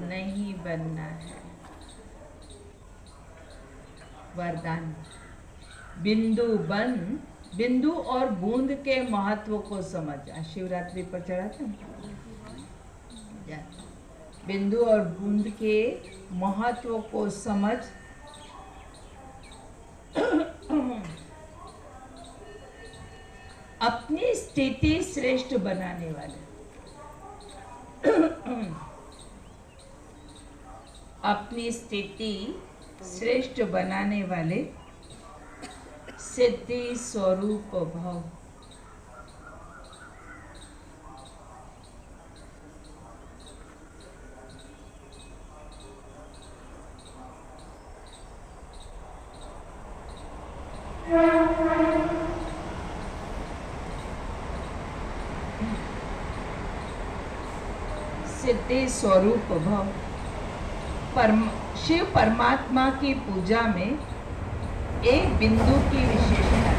नहीं बनना है। वरदान, बिंदु बन, बिंदु और बूंद के महत्व को समझ। शिवरात्रि पर चढ़ा था। बिंदु और बूंद के महत्व को समझ अपनी स्थिति श्रेष्ठ बनाने वाले, अपनी स्थिति श्रेष्ठ बनाने वाले सिद्धि स्वरूप भव। सिद्धि स्वरूप भव। शिव परमात्मा की पूजा में एक बिंदु की विशेषता है।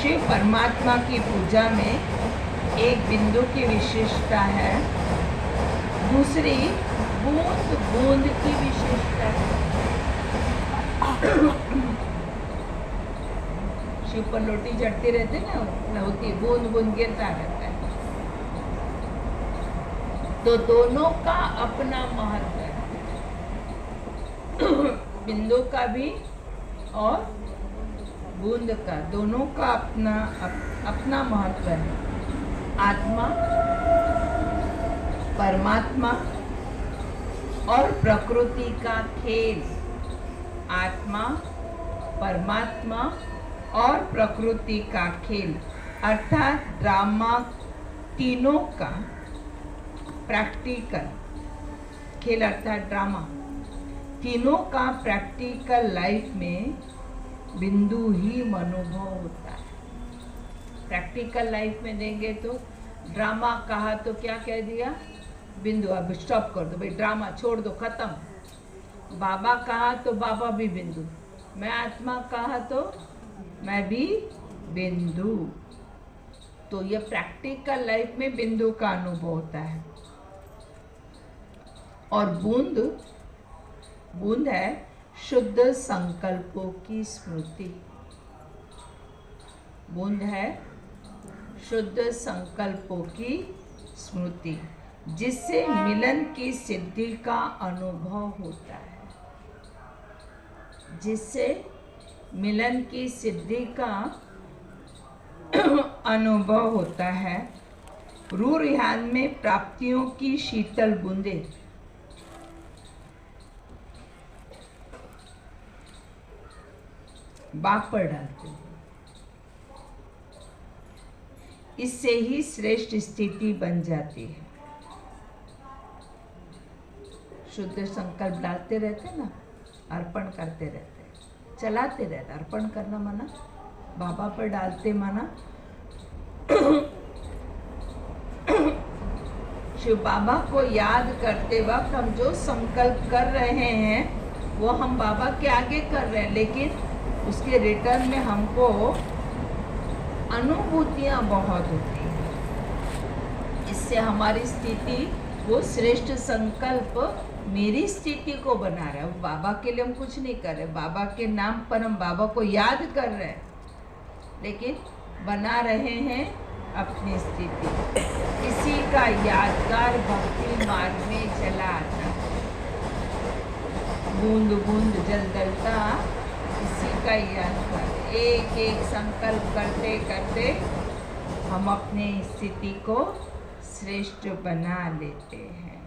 शिव परमात्मा की पूजा में एक बिंदु की विशेषता है। दूसरी बूंद बूंद की विशेषता है। शिव पर लोटी चढ़ती रहती ना, होती बूंद बूंद गिरता रहता है। तो दोनों का अपना महत्व है। बिंदु का भी और बूंद का, दोनों का अपना महत्व है। आत्मा, परमात्मा और प्रकृति का खेल। आत्मा, परमात्मा और प्रकृति का खेल, अर्थात ड्रामा, तीनों का प्रैक्टिकल खेल, अर्थात ड्रामा, तीनों का प्रैक्टिकल लाइफ में बिंदु ही अनुभव होता है। प्रैक्टिकल लाइफ में देंगे तो ड्रामा कहा तो क्या कह दिया, बिंदु, अब स्टॉप कर दो भाई, ड्रामा छोड़ दो, खत्म। बाबा कहा तो बाबा भी बिंदु, मैं आत्मा कहा तो मैं भी बिंदु। तो ये प्रैक्टिकल लाइफ में बिंदु का अनुभव होता है। और बूंद, बूंद है शुद्ध संकल्पों की स्मृति। बूंद है शुद्ध संकल्पों की स्मृति, जिससे मिलन की सिद्धि का अनुभव होता है। जिससे मिलन की सिद्धि का अनुभव होता है। रूह रिहान में प्राप्तियों की शीतल बूंदे बाप पर डालते हैं। इससे ही श्रेष्ठ स्थिति बन जाती है। शुद्ध संकल्प डालते रहते ना, अर्पण करते रहते, चलाते रहते। अर्पण करना माना, बाबा पर डालते माना। शिव बाबा को याद करते वक्त हम जो संकल्प कर रहे हैं वो हम बाबा के आगे कर रहे हैं, लेकिन उसके रिटर्न में हमको अनुभूतियाँ बहुत होती हैं। इससे हमारी स्थिति, वो श्रेष्ठ संकल्प मेरी स्थिति को बना रहा है। बाबा के लिए हम कुछ नहीं कर रहे, बाबा के नाम पर हम बाबा को याद कर रहे हैं, लेकिन बना रहे हैं अपनी स्थिति। इसी का यादगार भक्ति मार्ग में चला आता है। बूंद बूंद जल डलता, इसी का यादगार। एक एक संकल्प करते करते हम अपने स्थिति को श्रेष्ठ बना लेते हैं।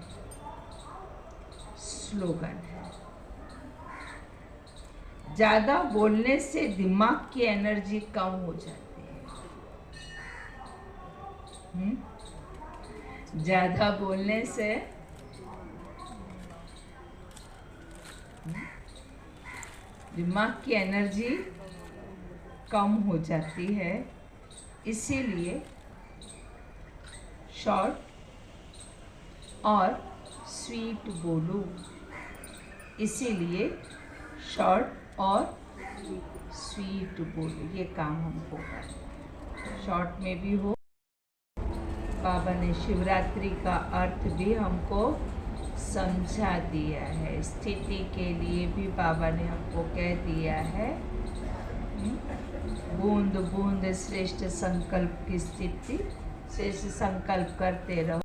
स्लोगन है, ज्यादा बोलने से दिमाग की एनर्जी कम हो जाती है। ज्यादा बोलने से दिमाग की एनर्जी कम हो जाती है। इसीलिए शॉर्ट और स्वीट बोलो। इसीलिए शॉर्ट और स्वीट बोलो, ये काम हमको करना है। शॉर्ट में भी हो, बाबा ने शिवरात्रि का अर्थ भी हमको समझा दिया है। स्थिति के लिए भी बाबा ने हमको कह दिया है, बूंद बूंद श्रेष्ठ संकल्प की स्थिति, श्रेष्ठ संकल्प करते रहो।